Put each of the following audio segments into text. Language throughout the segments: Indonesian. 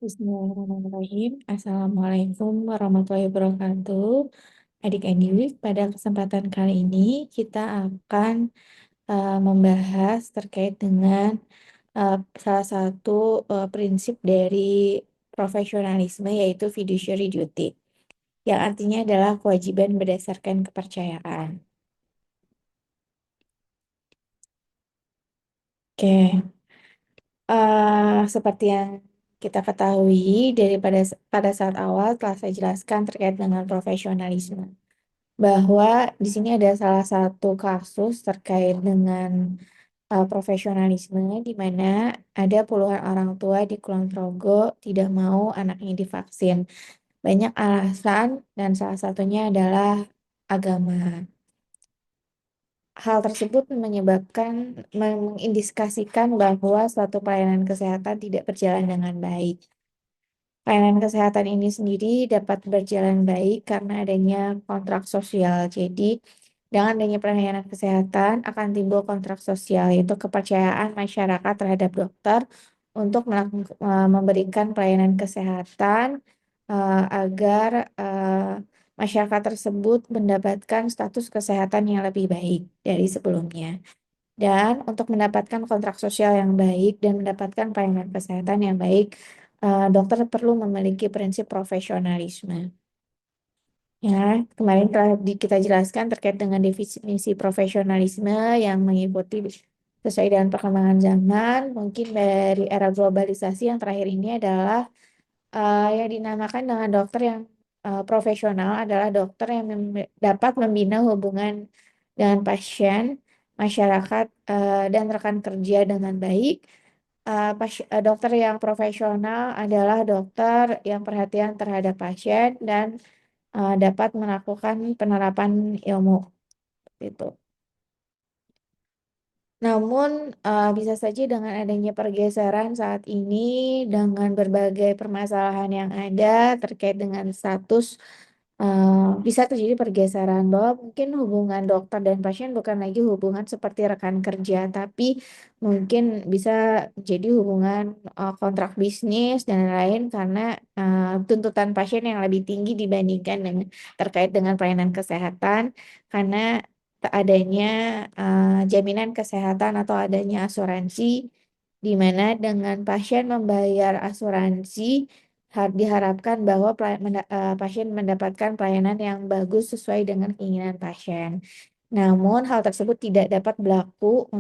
Bismillahirrahmanirrahim. Assalamualaikum warahmatullahi wabarakatuh. Adik-adik, pada kesempatan kali ini kita akan membahas terkait dengan salah satu prinsip dari profesionalisme yaitu fiduciary duty, yang artinya adalah kewajiban berdasarkan kepercayaan. Oke. Seperti yang kita ketahui pada saat awal telah saya jelaskan terkait dengan profesionalisme, bahwa di sini ada salah satu kasus terkait dengan profesionalisme di mana ada puluhan orang tua di Kulon Progo tidak mau anaknya divaksin. Banyak alasan dan salah satunya adalah agama. Hal tersebut mengindikasikan bahwa suatu pelayanan kesehatan tidak berjalan dengan baik. Pelayanan kesehatan ini sendiri dapat berjalan baik karena adanya kontrak sosial. Jadi, dengan adanya pelayanan kesehatan akan timbul kontrak sosial, yaitu kepercayaan masyarakat terhadap dokter untuk memberikan pelayanan kesehatan agar masyarakat tersebut mendapatkan status kesehatan yang lebih baik dari sebelumnya. Dan untuk mendapatkan kontrak sosial yang baik dan mendapatkan pelayanan kesehatan yang baik, dokter perlu memiliki prinsip profesionalisme. Ya, kemarin telah kita jelaskan terkait dengan definisi profesionalisme yang mengikuti sesuai dengan perkembangan zaman. Mungkin dari era globalisasi yang terakhir ini adalah yang dinamakan dengan dokter yang profesional adalah dokter yang dapat membina hubungan dengan pasien, masyarakat, dan rekan kerja dengan baik. Dokter yang profesional adalah dokter yang perhatian terhadap pasien dan dapat melakukan penerapan ilmu itu. Namun, bisa saja dengan adanya pergeseran saat ini, dengan berbagai permasalahan yang ada terkait dengan status, bisa terjadi pergeseran bahwa mungkin hubungan dokter dan pasien bukan lagi hubungan seperti rekan kerja, tapi mungkin bisa jadi hubungan kontrak bisnis dan lain karena tuntutan pasien yang lebih tinggi dibandingkan dengan terkait dengan pelayanan kesehatan, karena tak adanya jaminan kesehatan atau adanya asuransi, di mana dengan pasien membayar asuransi diharapkan bahwa pasien mendapatkan pelayanan yang bagus sesuai dengan keinginan pasien. Namun hal tersebut tidak dapat berlaku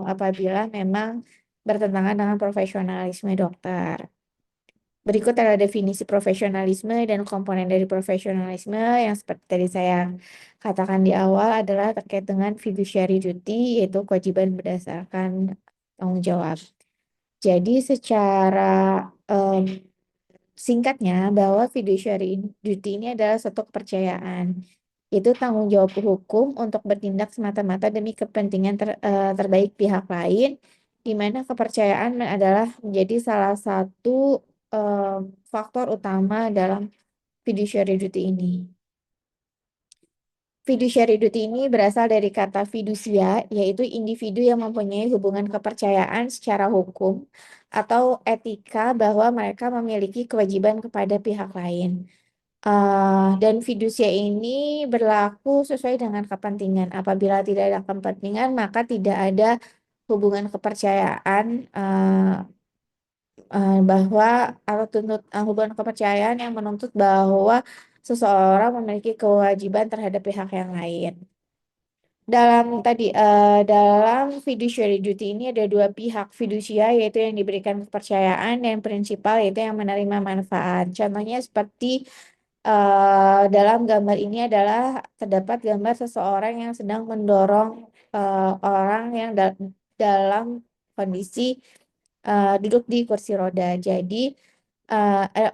apabila memang bertentangan dengan profesionalisme dokter. Berikut adalah definisi profesionalisme dan komponen dari profesionalisme yang seperti tadi saya katakan di awal adalah terkait dengan fiduciary duty, yaitu kewajiban berdasarkan tanggung jawab. Jadi secara singkatnya bahwa fiduciary duty ini adalah suatu kepercayaan. Itu tanggung jawab hukum untuk bertindak semata-mata demi kepentingan terbaik pihak lain, di mana kepercayaan adalah menjadi salah satu faktor utama dalam fiduciary duty ini. Fiduciary duty ini berasal dari kata fiducia, yaitu individu yang mempunyai hubungan kepercayaan secara hukum atau etika bahwa mereka memiliki kewajiban kepada pihak lain. Dan fiducia ini berlaku sesuai dengan kepentingan. Apabila tidak ada kepentingan, maka tidak ada hubungan kepercayaan bahwa atau hubungan kepercayaan yang menuntut bahwa seseorang memiliki kewajiban terhadap pihak yang lain. Dalam fiduciary duty ini ada dua pihak fiducia, yaitu yang diberikan kepercayaan dan prinsipal, yaitu yang menerima manfaat. Contohnya seperti dalam gambar ini adalah terdapat gambar seseorang yang sedang mendorong orang yang dalam kondisi duduk di kursi roda. Jadi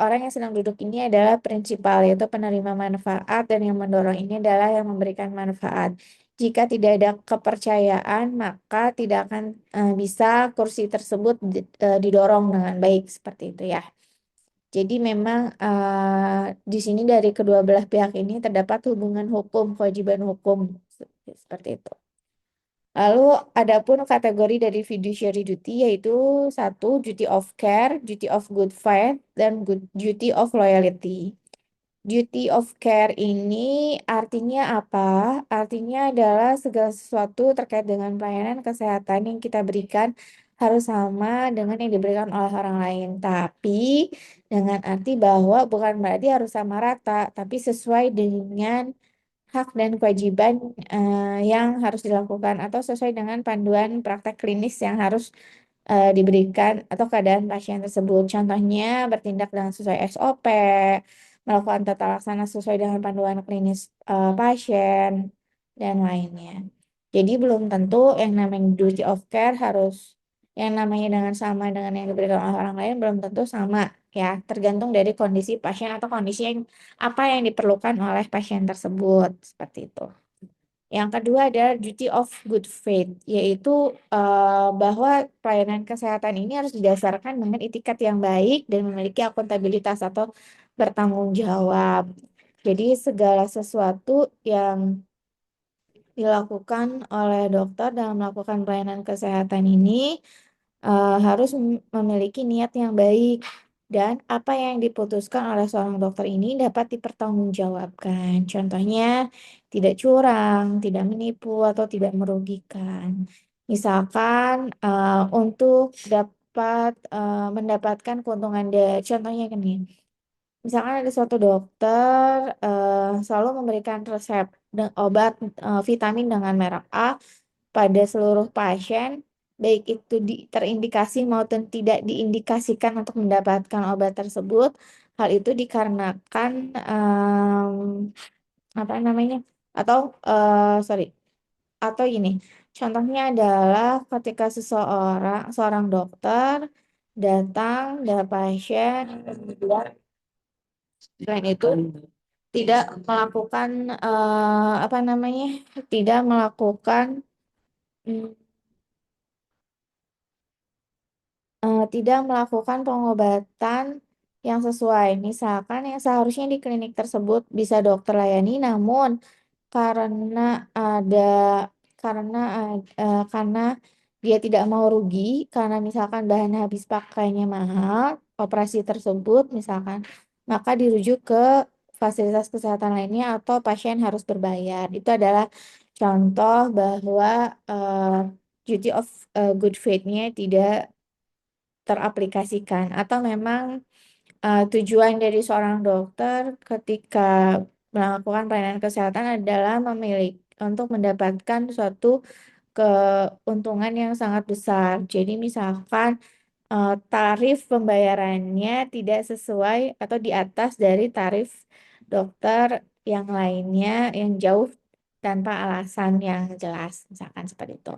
orang yang sedang duduk ini adalah prinsipal, yaitu penerima manfaat, dan yang mendorong ini adalah yang memberikan manfaat. Jika tidak ada kepercayaan, maka tidak akan bisa kursi tersebut didorong dengan baik seperti itu ya. Jadi memang di sini dari kedua belah pihak ini terdapat hubungan hukum, kewajiban hukum seperti itu. Lalu adapun kategori dari fiduciary duty yaitu satu duty of care, duty of good faith, dan duty of loyalty. Duty of care ini artinya apa? Artinya adalah segala sesuatu terkait dengan pelayanan kesehatan yang kita berikan harus sama dengan yang diberikan oleh orang lain. Tapi dengan arti bahwa bukan berarti harus sama rata, tapi sesuai dengan hak dan kewajiban yang harus dilakukan atau sesuai dengan panduan praktek klinis yang harus diberikan atau keadaan pasien tersebut. Contohnya bertindak dengan sesuai SOP, melakukan tata laksana sesuai dengan panduan klinis pasien, dan lainnya. Jadi belum tentu yang namanya duty of care harus yang namanya dengan sama dengan yang diberikan oleh orang lain belum tentu sama ya, tergantung dari kondisi pasien atau kondisi yang apa yang diperlukan oleh pasien tersebut seperti itu. Yang kedua adalah duty of good faith, yaitu bahwa pelayanan kesehatan ini harus didasarkan dengan itikat yang baik dan memiliki akuntabilitas atau bertanggung jawab. Jadi segala sesuatu yang dilakukan oleh dokter dalam melakukan pelayanan kesehatan ini harus memiliki niat yang baik dan apa yang diputuskan oleh seorang dokter ini dapat dipertanggungjawabkan. Contohnya, tidak curang, tidak menipu, atau tidak merugikan. Misalkan untuk dapat mendapatkan keuntungan dari, contohnya gini, misalkan ada suatu dokter selalu memberikan resep obat vitamin dengan merek A pada seluruh pasien, baik itu terindikasi maupun tidak diindikasikan untuk mendapatkan obat tersebut. Hal itu dikarenakan apa namanya? Atau sorry, atau ini. Contohnya adalah ketika seorang dokter datang dari pasien, kemudian selain itu tidak melakukan apa namanya? Tidak melakukan mm, tidak melakukan pengobatan yang sesuai. Misalkan yang seharusnya di klinik tersebut bisa dokter layani, namun karena ada karena dia tidak mau rugi, karena misalkan bahan habis pakainya mahal, operasi tersebut misalkan, maka dirujuk ke fasilitas kesehatan lainnya atau pasien harus berbayar. Itu adalah contoh bahwa duty of good faith-nya tidak teraplikasikan atau memang tujuan dari seorang dokter ketika melakukan pelayanan kesehatan adalah untuk mendapatkan suatu keuntungan yang sangat besar. Jadi misalkan tarif pembayarannya tidak sesuai atau di atas dari tarif dokter yang lainnya yang jauh tanpa alasan yang jelas, misalkan seperti itu.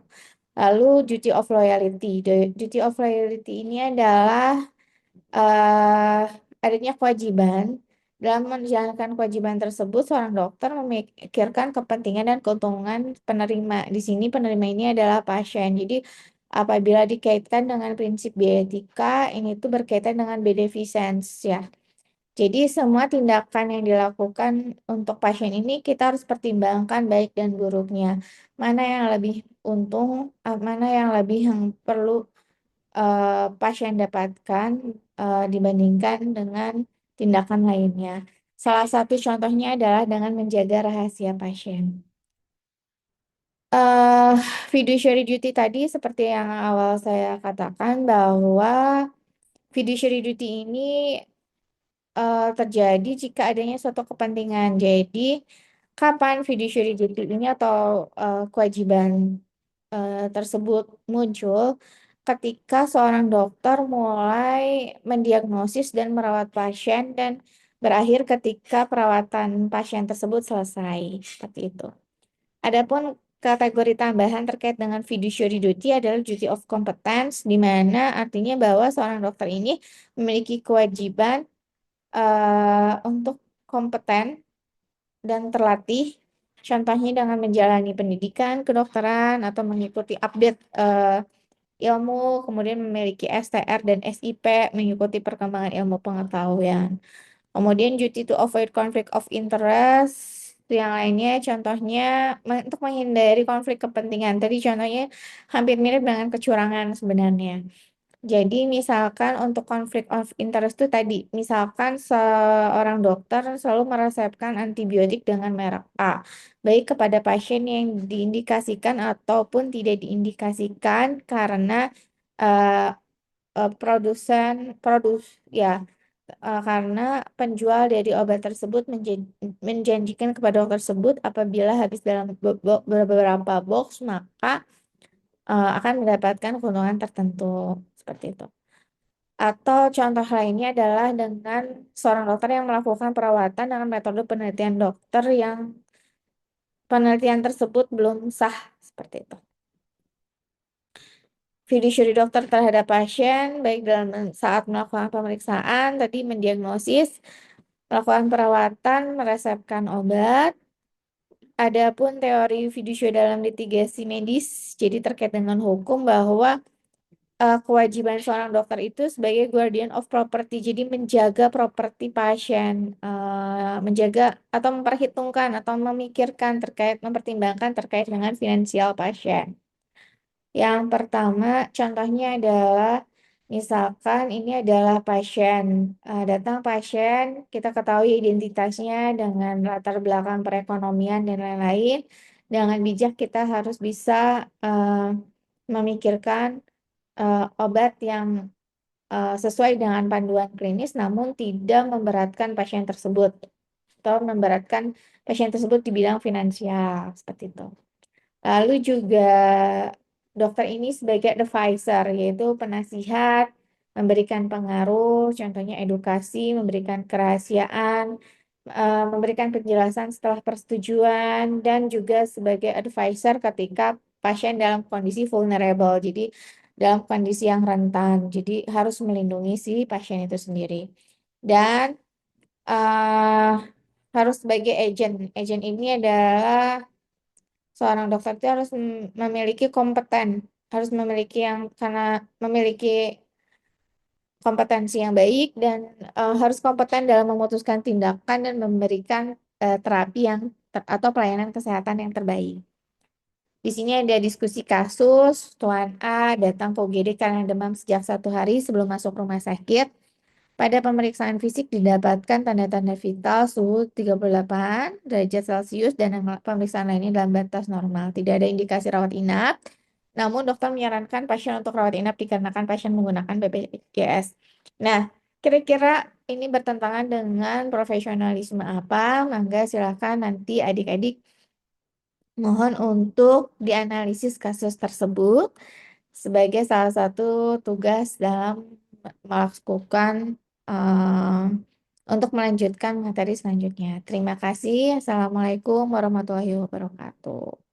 Lalu duty of loyalty. Duty of loyalty ini adalah eh adanya kewajiban. Dalam menjalankan kewajiban tersebut, seorang dokter memikirkan kepentingan dan keuntungan penerima. Di sini penerima ini adalah pasien. Jadi apabila dikaitkan dengan prinsip bioetika, ini tuh berkaitan dengan beneficence ya. Jadi semua tindakan yang dilakukan untuk pasien ini kita harus pertimbangkan baik dan buruknya. Mana yang lebih untung, mana yang lebih yang perlu pasien dapatkan dibandingkan dengan tindakan lainnya. Salah satu contohnya adalah dengan menjaga rahasia pasien. eh Fiduciary duty tadi seperti yang awal saya katakan bahwa fiduciary duty ini terjadi jika adanya suatu kepentingan. Jadi, kapan fiduciary duty ini atau kewajiban tersebut muncul ketika seorang dokter mulai mendiagnosis dan merawat pasien dan berakhir ketika perawatan pasien tersebut selesai. Seperti itu. Adapun kategori tambahan terkait dengan fiduciary duty adalah duty of competence, di mana artinya bahwa seorang dokter ini memiliki kewajiban untuk kompeten dan terlatih, contohnya dengan menjalani pendidikan kedokteran atau mengikuti update ilmu, kemudian memiliki STR dan SIP, mengikuti perkembangan ilmu pengetahuan. Kemudian duty to avoid conflict of interest yang lainnya contohnya untuk menghindari konflik kepentingan. Tadi contohnya hampir mirip dengan kecurangan sebenarnya. Jadi misalkan untuk konflik of interest itu tadi, misalkan seorang dokter selalu meresepkan antibiotik dengan merek A, baik kepada pasien yang diindikasikan ataupun tidak diindikasikan karena eh, produs ya karena penjual dari obat tersebut menjanjikan kepada dokter tersebut apabila habis dalam beberapa box maka akan mendapatkan keuntungan tertentu seperti itu. Atau contoh lainnya adalah dengan seorang dokter yang melakukan perawatan dengan metode penelitian dokter yang penelitian tersebut belum sah seperti itu. Fiduciary dokter terhadap pasien baik dalam saat melakukan pemeriksaan tadi mendiagnosis, melakukan perawatan, meresepkan obat. Adapun teori fiduciary dalam litigasi medis jadi terkait dengan hukum bahwa kewajiban seorang dokter itu sebagai guardian of property, jadi menjaga properti pasien, menjaga atau memperhitungkan atau memikirkan terkait, mempertimbangkan terkait dengan finansial pasien. Yang pertama, contohnya adalah misalkan ini adalah pasien, datang pasien, kita ketahui identitasnya dengan latar belakang perekonomian dan lain-lain. Dengan bijak kita harus bisa memikirkan obat yang sesuai dengan panduan klinis, namun tidak memberatkan pasien tersebut atau memberatkan pasien tersebut di bidang finansial seperti itu. Lalu juga dokter ini sebagai advisor, yaitu penasihat, memberikan pengaruh, contohnya edukasi, memberikan kerahasiaan, memberikan penjelasan setelah persetujuan, dan juga sebagai advisor ketika pasien dalam kondisi vulnerable, jadi dalam kondisi yang rentan, jadi harus melindungi si pasien itu sendiri. Dan eh, harus sebagai agent. Agent ini adalah seorang dokter itu harus memiliki kompeten, harus memiliki yang karena memiliki kompetensi yang baik dan harus kompeten dalam memutuskan tindakan dan memberikan terapi yang atau pelayanan kesehatan yang terbaik. Di sini ada diskusi kasus, Tuan A datang ke UGD karena demam sejak 1 hari sebelum masuk rumah sakit. Pada pemeriksaan fisik didapatkan tanda-tanda vital suhu 38 derajat Celcius dan pemeriksaan lainnya dalam batas normal. Tidak ada indikasi rawat inap. Namun dokter menyarankan pasien untuk rawat inap dikarenakan pasien menggunakan BPJS. Nah, kira-kira ini bertentangan dengan profesionalisme apa? Mangga silakan nanti adik-adik mohon untuk dianalisis kasus tersebut sebagai salah satu tugas dalam melakukan eh, untuk melanjutkan materi selanjutnya. Terima kasih. Assalamualaikum warahmatullahi wabarakatuh.